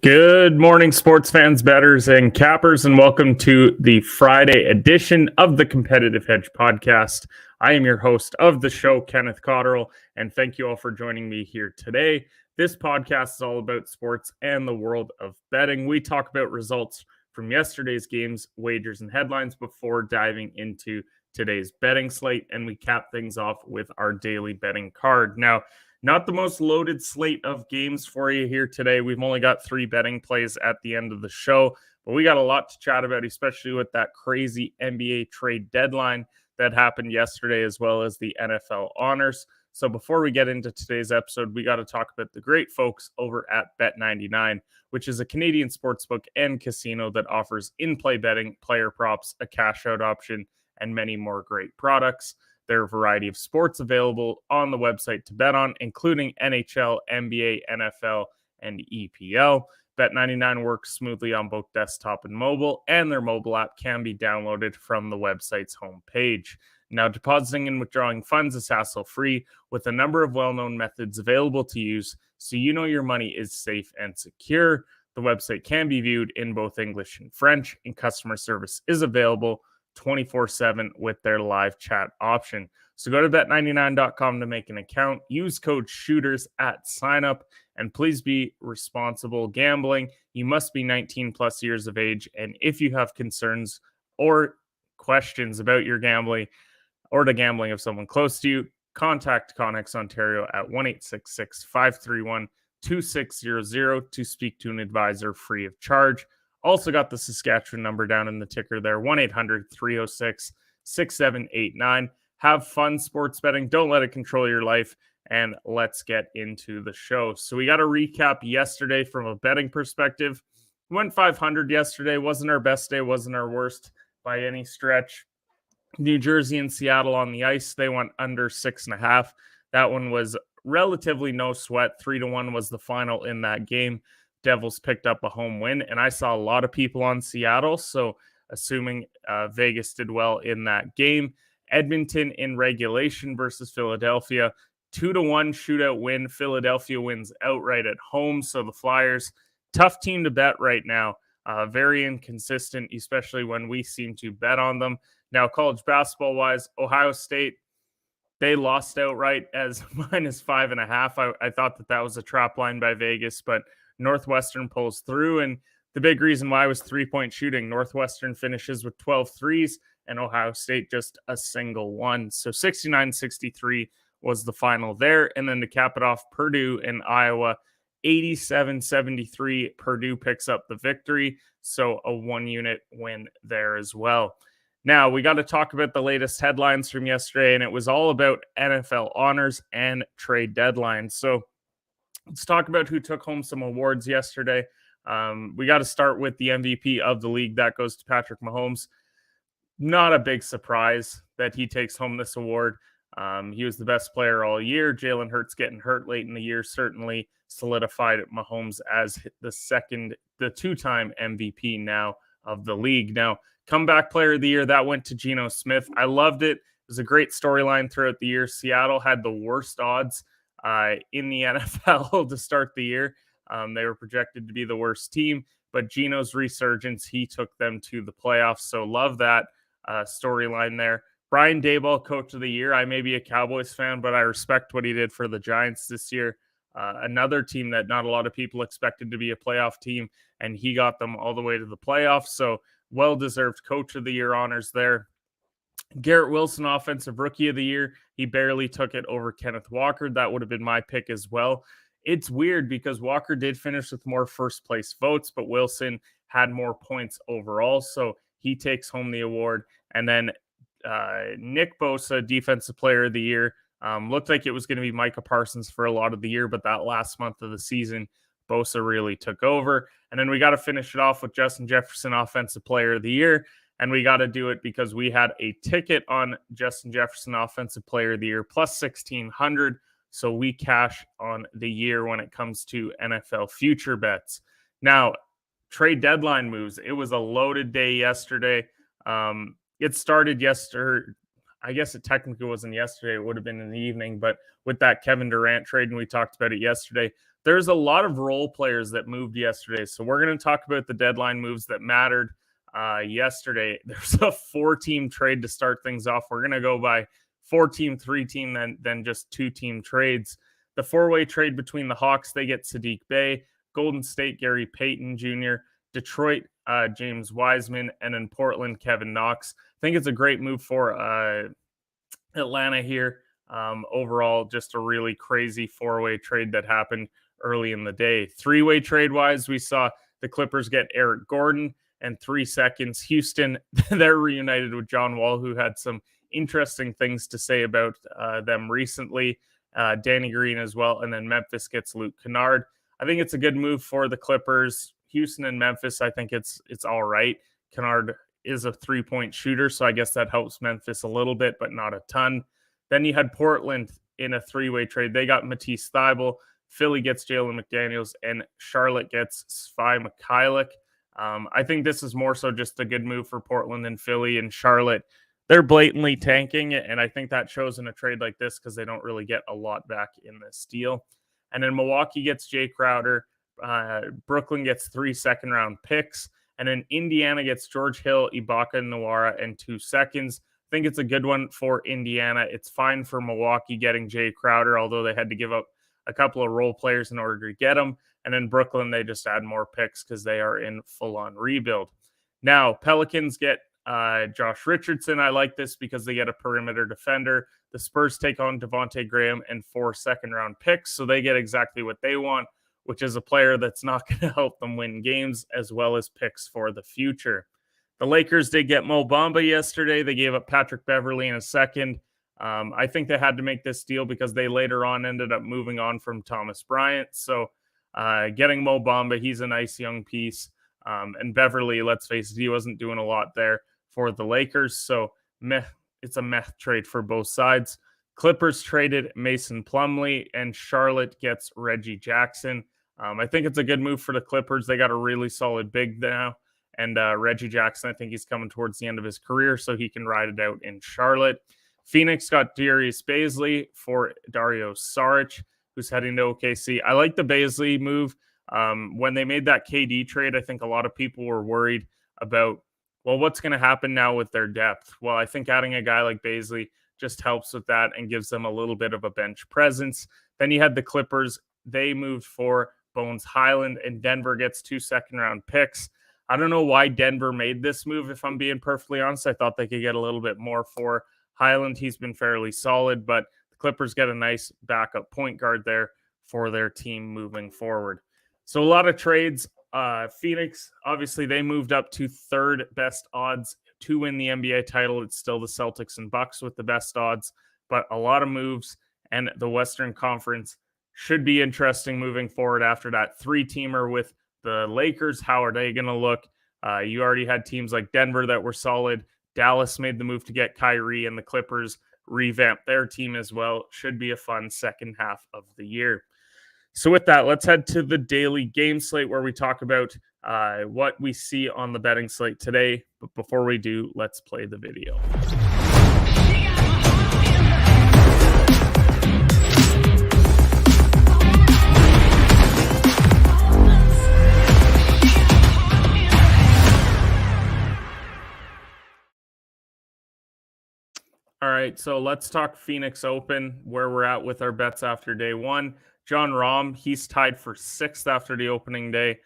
Good morning, sports fans, bettors, and cappers, and welcome to the Friday edition of the Competitive Hedge podcast. I am your host of the show, Kenneth, and thank you all for joining me here today. This podcast is all about sports and the world of betting. We talk about results from yesterday's games, wagers, and headlines before diving into today's betting slate, and we cap things off with our daily betting card. Now, not the most loaded slate of games for you here today. We've only got 3 betting plays at the end of the show, but we got a lot to chat about, especially with that crazy NBA trade deadline that happened yesterday, as well as the NFL honors. So before we get into today's episode, we got to talk about the great folks over at Bet99, which is a Canadian sportsbook and casino that offers in-play betting, player props, a cash-out option, and many more great products. There are a variety of sports available on the website to bet on, including NHL, NBA, NFL, and EPL. Bet99 works smoothly on both desktop and mobile, and their mobile app can be downloaded from the website's homepage. Now, depositing and withdrawing funds is hassle-free with a number of well-known methods available to use, so you know your money is safe and secure. The website can be viewed in both English and French, and customer service is available 24/7 with their live chat option. So go to bet99.com to make an account. Use code SHOOTERS at signup, and please be responsible gambling. You must be 19 plus years of age, and if you have concerns or questions about your gambling or the gambling of someone close to you, contact Connex Ontario at 1-866-531-2600 to speak to an advisor free of charge. Also got the Saskatchewan number down in the ticker there, 1-800-306-6789. Have fun sports betting. Don't let it control your life. And let's get into the show. So we got a recap yesterday from a betting perspective. We went 500 yesterday. Wasn't our best day. Wasn't our worst by any stretch. New Jersey and Seattle on the ice. They went under 6.5. That one was relatively no sweat. 3-1 was the final in that game. Devils picked up a home win, and I saw a lot of people on Seattle, so assuming Vegas did well in that game. Edmonton in regulation versus Philadelphia, 2-1 shootout win. Philadelphia wins outright at home, so the Flyers, tough team to bet right now. Very inconsistent, especially when we seem to bet on them. Now, college basketball-wise, Ohio State, they lost outright as minus 5.5. I thought that was a trap line by Vegas, but Northwestern pulls through, and the big reason why was three-point shooting. Northwestern finishes with 12 threes, and Ohio State just a single one. So 69-63 was the final there, and then to cap it off, Purdue and Iowa, 87-73. Purdue picks up the victory, so a one-unit win there as well. Now, we got to talk about the latest headlines from yesterday, and it was all about NFL honors and trade deadlines. So let's talk about who took home some awards yesterday. We got to start with the MVP of the league. That goes to Patrick Mahomes. Not a big surprise that he takes home this award. He was the best player all year. Jalen Hurts getting hurt late in the year certainly solidified Mahomes as the two-time MVP now of the league. Now, comeback player of the year, that went to Geno Smith. I loved it. It was a great storyline throughout the year. Seattle had the worst odds in the NFL to start the year. They were projected to be the worst team, but Geno's resurgence, he took them to the playoffs. So love that storyline there. Brian Daboll, coach of the year. I may be a Cowboys fan, but I respect what he did for the Giants this year. Another team that not a lot of people expected to be a playoff team, and he got them all the way to the playoffs. So well-deserved coach of the year honors there. Garrett Wilson, offensive rookie of the year. He barely took it over Kenneth Walker. That would have been my pick as well. It's weird because Walker did finish with more first place votes, but Wilson had more points overall. So he takes home the award. And then Nick Bosa, defensive player of the year. Looked like it was going to be Micah Parsons for a lot of the year, but that last month of the season, Bosa really took over. And then we got to finish it off with Justin Jefferson, offensive player of the year. And we got to do it because we had a ticket on Justin Jefferson, offensive player of the year, plus 1,600. So we cash on the year when it comes to NFL future bets. Now, trade deadline moves. It was a loaded day yesterday. It started yesterday. I guess it technically wasn't yesterday. It would have been in the evening. But with that Kevin Durant trade, and we talked about it yesterday, there's a lot of role players that moved yesterday. So we're going to talk about the deadline moves that mattered yesterday. There's a 4-team trade to start things off. We're going to go by 4-team, 3-team, then just 2-team trades. The 4-way trade between the Hawks, they get Sadiq Bey, Golden State, Gary Payton Jr., Detroit, James Wiseman, and in Portland, Kevin Knox. I think it's a great move for Atlanta here. Overall, just a really crazy 4-way trade that happened early in the day. 3-way trade-wise, we saw the Clippers get Eric Gordon and 3 seconds. Houston, they're reunited with John Wall, who had some interesting things to say about them recently. Danny Green as well. And then Memphis gets Luke Kennard. I think it's a good move for the Clippers. Houston and Memphis, I think it's all right. Kennard is a 3-point shooter, so I guess that helps Memphis a little bit, but not a ton. Then you had Portland in a 3-way trade. They got Matisse Thybulle. Philly gets Jalen McDaniels, and Charlotte gets Svi Mikhailiuk. I think this is more so just a good move for Portland and Philly. And Charlotte, they're blatantly tanking, and I think that shows in a trade like this because they don't really get a lot back in this deal. And then Milwaukee gets Jay Crowder. Brooklyn gets 3 second-round picks. And then Indiana gets George Hill, Ibaka Nwara, and 2 seconds. I think it's a good one for Indiana. It's fine for Milwaukee getting Jay Crowder, although they had to give up a couple of role players in order to get him. And then Brooklyn, they just add more picks because they are in full-on rebuild. Now, Pelicans get Josh Richardson. I like this because they get a perimeter defender. The Spurs take on Devontae Graham and 4 second-round picks, so they get exactly what they want, which is a player that's not going to help them win games, as well as picks for the future. The Lakers did get Mo Bamba yesterday. They gave up Patrick Beverley in a second. I think they had to make this deal because they later on ended up moving on from Thomas Bryant. So getting Mo Bamba, he's a nice young piece. And Beverley, let's face it, he wasn't doing a lot there for the Lakers. So it's a meh trade for both sides. Clippers traded Mason Plumlee, and Charlotte gets Reggie Jackson. I think it's a good move for the Clippers. They got a really solid big now. And Reggie Jackson, I think he's coming towards the end of his career, so he can ride it out in Charlotte. Phoenix got Darius Bazley for Dario Saric, who's heading to OKC. I like the Bazley move. When they made that KD trade, I think a lot of people were worried about, well, what's going to happen now with their depth? Well, I think adding a guy like Bazley just helps with that and gives them a little bit of a bench presence. Then you had the Clippers. They moved for Bones Highland, and Denver gets 2 second-round picks. I don't know why Denver made this move, if I'm being perfectly honest. I thought they could get a little bit more for Highland. He's been fairly solid, but the Clippers get a nice backup point guard there for their team moving forward. So a lot of trades. Phoenix, obviously, they moved up to 3rd best odds to win the NBA title. It's still the Celtics and Bucks with the best odds, but a lot of moves, and the Western Conference should be interesting moving forward after that 3-teamer with the Lakers. How are they going to look? You already had teams like Denver that were solid. Dallas made the move to get Kyrie, and the Clippers revamped their team as well. Should be a fun second half of the year. So with that, let's head to the daily game slate where we talk about what we see on the betting slate today. But before we do, let's play the video. All right, so let's talk Phoenix Open, where we're at with our bets after day one. John Rahm, he's tied for 6th after the opening day.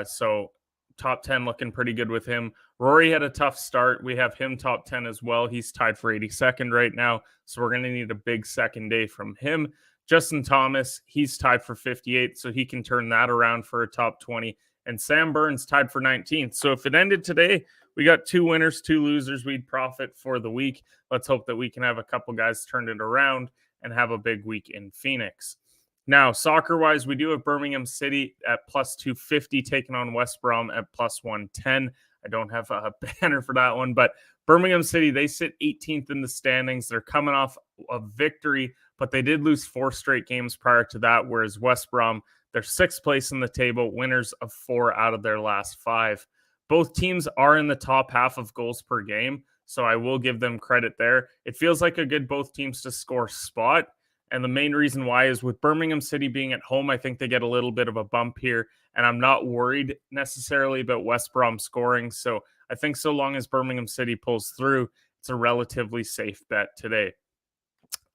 So top 10 looking pretty good with him. Rory had a tough start. We have him top 10 as well. He's tied for 82nd right now. So we're going to need a big second day from him. Justin Thomas, he's tied for 58th, so he can turn that around for a top 20. And Sam Burns tied for 19th. So if it ended today, we got 2 winners, 2 losers. We'd profit for the week. Let's hope that we can have a couple guys turn it around and have a big week in Phoenix. Now, soccer-wise, we do have Birmingham City at plus 250, taking on West Brom at plus 110. I don't have a banner for that one, but Birmingham City, they sit 18th in the standings. They're coming off a victory, but they did lose 4 straight games prior to that, whereas West Brom, they're 6th place in the table, winners of 4 out of their last 5. Both teams are in the top half of goals per game, so I will give them credit there. It feels like a good both teams to score spot, And the main reason why is with Birmingham City being at home, I think they get a little bit of a bump here. And I'm not worried necessarily about West Brom scoring. So I think so long as Birmingham City pulls through, it's a relatively safe bet today.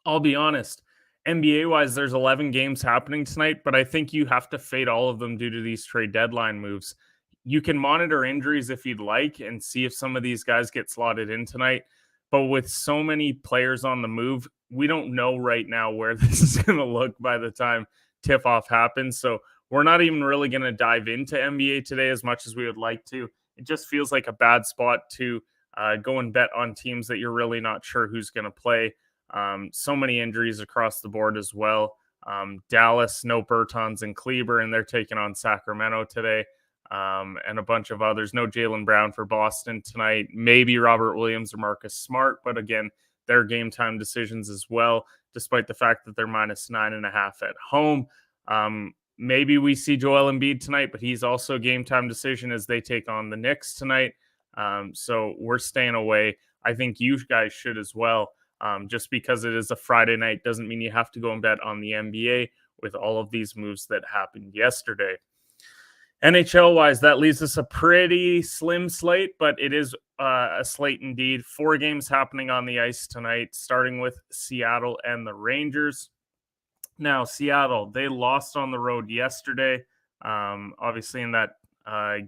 I'll be honest, NBA wise, there's 11 games happening tonight, but I think you have to fade all of them due to these trade deadline moves. You can monitor injuries if you'd like and see if some of these guys get slotted in tonight. But with so many players on the move, we don't know right now where this is going to look by the time tip off happens. So we're not even really going to dive into NBA today as much as we would like to. It just feels like a bad spot to go and bet on teams that you're really not sure who's going to play. So many injuries across the board as well. Dallas, no Bertans and Kleber, and they're taking on Sacramento today. And a bunch of others. No Jaylen Brown for Boston tonight. Maybe Robert Williams or Marcus Smart, but again, they're game time decisions as well, despite the fact that they're -9.5 at home. Maybe we see Joel Embiid tonight, but he's also a game time decision as they take on the Knicks tonight. So we're staying away. I think you guys should as well. Just because it is a Friday night doesn't mean you have to go and bet on the NBA with all of these moves that happened yesterday. NHL-wise, that leaves us a pretty slim slate, but it is a slate indeed. 4 games happening on the ice tonight, starting with Seattle and the Rangers. Now, Seattle, they lost on the road yesterday, obviously in that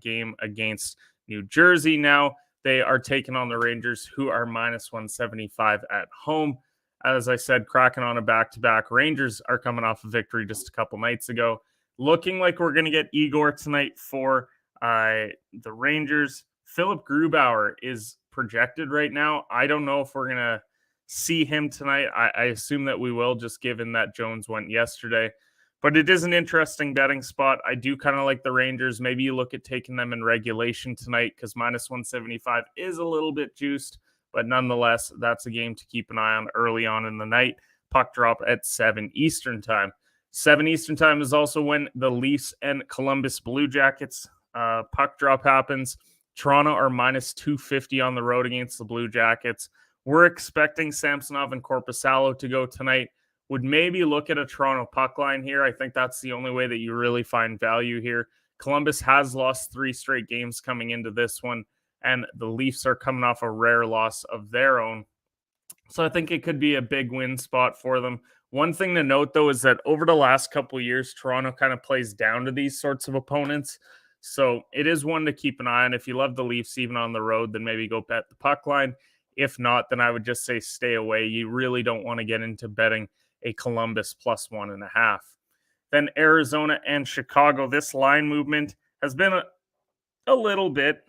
game against New Jersey. Now, they are taking on the Rangers, who are -175 at home. As I said, cracking on a back-to-back. Rangers are coming off a victory just a couple nights ago. Looking like we're going to get Igor tonight for the Rangers. Philip Grubauer is projected right now. I don't know if we're going to see him tonight. I assume that we will, just given that Jones went yesterday. But it is an interesting betting spot. I do kind of like the Rangers. Maybe you look at taking them in regulation tonight because -175 is a little bit juiced. But nonetheless, that's a game to keep an eye on early on in the night. Puck drop at 7 Eastern time. 7 Eastern time is also when the Leafs and Columbus Blue Jackets puck drop happens. Toronto are -250 on the road against the Blue Jackets. We're expecting Samsonov and Korpisalo to go tonight. Would maybe look at a Toronto puck line here. I think that's the only way that you really find value here. Columbus has lost 3 straight games coming into this one, and the Leafs are coming off a rare loss of their own. So I think it could be a big win spot for them. One thing to note, though, is that over the last couple of years, Toronto kind of plays down to these sorts of opponents. So it is one to keep an eye on. If you love the Leafs even on the road, then maybe go bet the puck line. If not, then I would just say stay away. You really don't want to get into betting a Columbus +1.5. Then Arizona and Chicago. This line movement has been a little bit.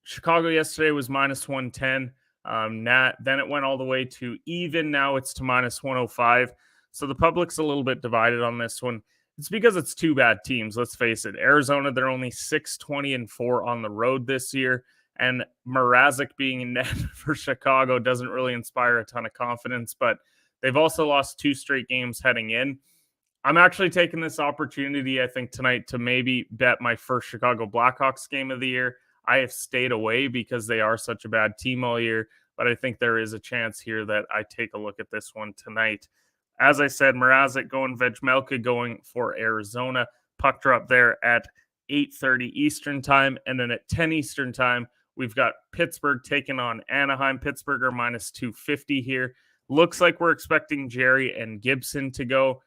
Chicago yesterday was -110. Then it went all the way to even. Now it's to -105. So the public's a little bit divided on this one. It's because it's 2 bad teams. Let's face it. Arizona, they're only 6-20-4 on the road this year. And Mrazek being in net for Chicago doesn't really inspire a ton of confidence. But they've also lost 2 straight games heading in. I'm actually taking this opportunity, I think, tonight to maybe bet my first Chicago Blackhawks game of the year. I have stayed away because they are such a bad team all year, but I think there is a chance here that I take a look at this one tonight. As I said, Mrazek going, Vejmelka going for Arizona. Puck drop there at 8:30 Eastern time, and then at 10 Eastern time, we've got Pittsburgh taking on Anaheim. Pittsburgh are -250 here. Looks like we're expecting Jerry and Gibson to go.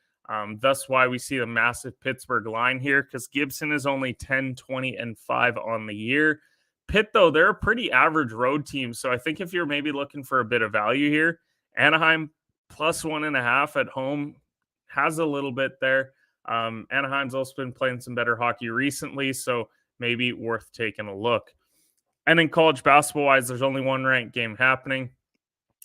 Thus why we see the massive Pittsburgh line here, because Gibson is only 10-20-5 on the year. Pitt, though, they're a pretty average road team. So I think if you're maybe looking for a bit of value here, Anaheim +1.5 at home has a little bit there. Anaheim's also been playing some better hockey recently, so maybe worth taking a look. And in college basketball-wise, there's only one ranked game happening.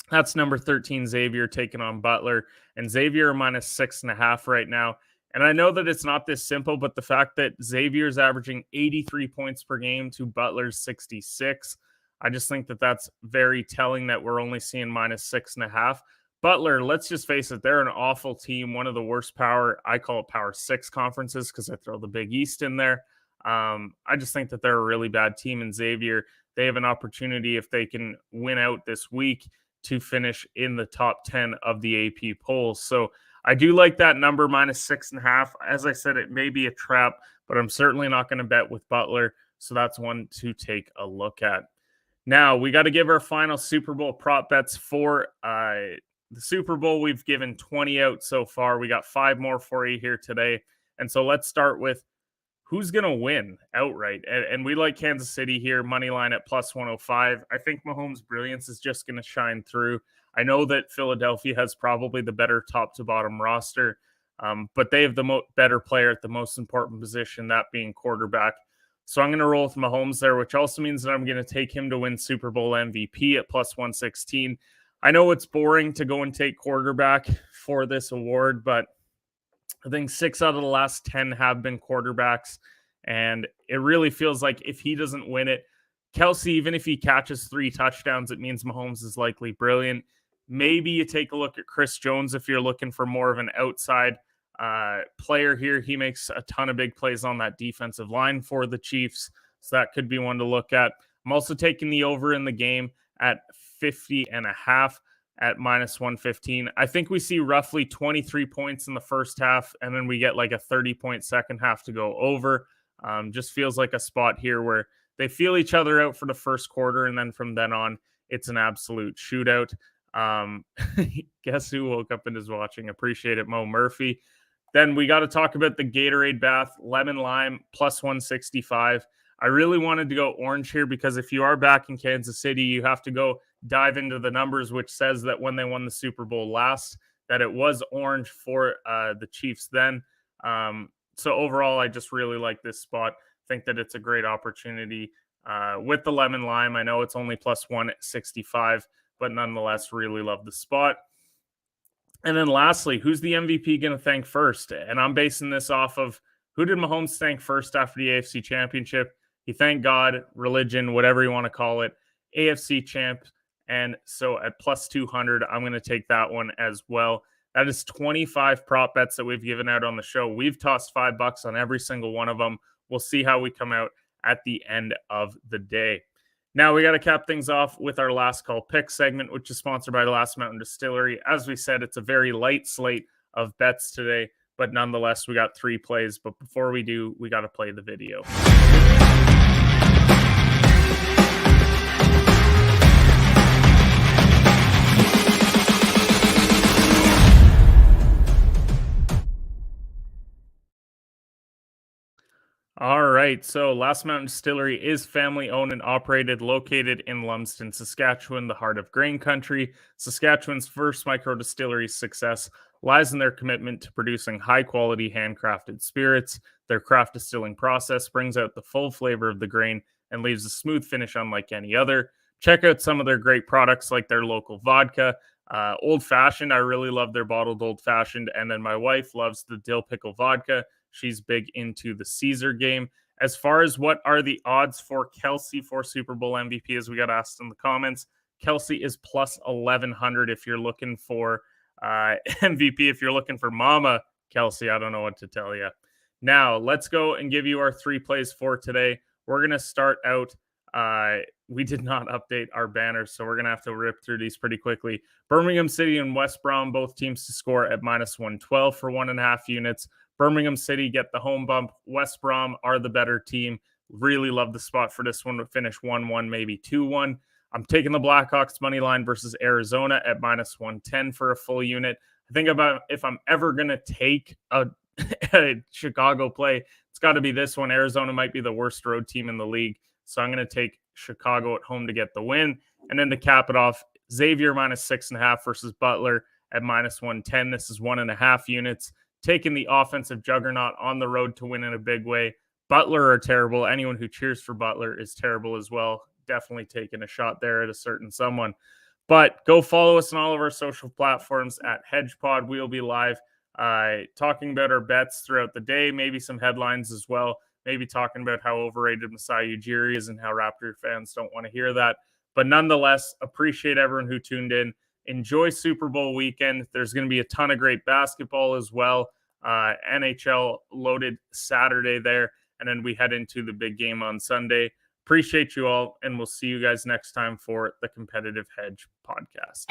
That's number 13 Xavier taking on Butler, and Xavier are -6.5 right now. And I know that it's not this simple, but the fact that Xavier is averaging 83 points per game to Butler's 66, I just think that that's very telling that we're only seeing -6.5. Butler, let's just face it, they're an awful team, one of the worst I call it Power 6 conferences because I throw the Big East in there. I just think that they're a really bad team, and Xavier, they have an opportunity if they can win out this week to finish in the top 10 of the AP polls. So I do like that number -6.5. As I said, it may be a trap, but I'm certainly not going to bet with Butler. So that's one to take a look at. Now we got to give our final Super Bowl prop bets for the Super Bowl. We've given 20 out so far. We got 5 more for you here today. And so let's start with who's going to win outright. And we like Kansas City here, money line at +105. I think Mahomes' brilliance is just going to shine through. I know that Philadelphia has probably the better top to bottom roster, but they have the better player at the most important position, that being quarterback. So I'm going to roll with Mahomes there, which also means that I'm going to take him to win Super Bowl MVP at +116. I know it's boring to go and take quarterback for this award, but I think 6 out of the last 10 have been quarterbacks. And it really feels like if he doesn't win it, Kelsey, even if he catches 3 touchdowns, it means Mahomes is likely brilliant. Maybe you take a look at Chris Jones if you're looking for more of an outside player here. He makes a ton of big plays on that defensive line for the Chiefs. So that could be one to look at. I'm also taking the over in the game at 50.5 at -115. I think we see roughly 23 points in the first half, and then we get like a 30-point second half to go over. Just feels like a spot here where they feel each other out for the first quarter, and then from then on, it's an absolute shootout. Guess who woke up and is watching? Appreciate it, Mo Murphy. Then we got to talk about the Gatorade Bath Lemon Lime +165. I really wanted to go orange here because if you are back in Kansas City, you have to go dive into the numbers, which says that when they won the Super Bowl last, that it was orange for the Chiefs then. So overall, I just really like this spot. Think that it's a great opportunity with the lemon lime. I know it's only +165, but nonetheless, really love the spot. And then lastly, who's the MVP going to thank first? And I'm basing this off of who did Mahomes thank first after the AFC Championship? He thanked God, religion, whatever you want to call it, AFC champ. And so at +200, I'm going to take that one as well. That is 25 prop bets that we've given out on the show. We've tossed $5 on every single one of them. We'll see how we come out at the end of the day. Now we got to cap things off with our last call pick segment, which is sponsored by the Last Mountain Distillery. As we said, it's a very light slate of bets today, but nonetheless, we got 3 plays. But before we do, we got to play the video. All right, so Last Mountain Distillery is family owned and operated, located in Lumsden, Saskatchewan, the heart of grain country. Saskatchewan's first micro distillery success lies in their commitment to producing high-quality handcrafted spirits. Their craft distilling process brings out the full flavor of the grain and leaves a smooth finish unlike any other. Check out some of their great products like their local vodka. Old Fashioned, I really love their bottled Old Fashioned, and then my wife loves the dill pickle vodka. She's big into the Caesar game. As far as what are the odds for Kelsey for Super Bowl MVP, as we got asked in the comments, Kelsey is +1100 if you're looking for MVP. If you're looking for Mama Kelsey, I don't know what to tell you. Now, let's go and give you our 3 plays for today. We're going to start out. We did not update our banners, so we're going to have to rip through these pretty quickly. Birmingham City and West Brom, both teams to score at -112 for 1.5 units. Birmingham City get the home bump. West Brom are the better team. Really love the spot for this one to finish 1-1, maybe 2-1. I'm taking the Blackhawks money line versus Arizona at -110 for a full unit. I think about if I'm ever going to take a Chicago play, it's got to be this one. Arizona might be the worst road team in the league. So I'm going to take Chicago at home to get the win. And then to cap it off, Xavier -6.5 versus Butler at -110. This is 1.5 units. Taking the offensive juggernaut on the road to win in a big way. Butler are terrible. Anyone who cheers for Butler is terrible as well. Definitely taking a shot there at a certain someone. But go follow us on all of our social platforms at HedgePod. We'll be live talking about our bets throughout the day, maybe some headlines as well. Maybe talking about how overrated Masai Ujiri is and how Raptor fans don't want to hear that. But nonetheless, appreciate everyone who tuned in. Enjoy Super Bowl weekend. There's going to be a ton of great basketball as well. NHL loaded Saturday there. And then we head into the big game on Sunday. Appreciate you all, and we'll see you guys next time for the Competitive Hedge podcast.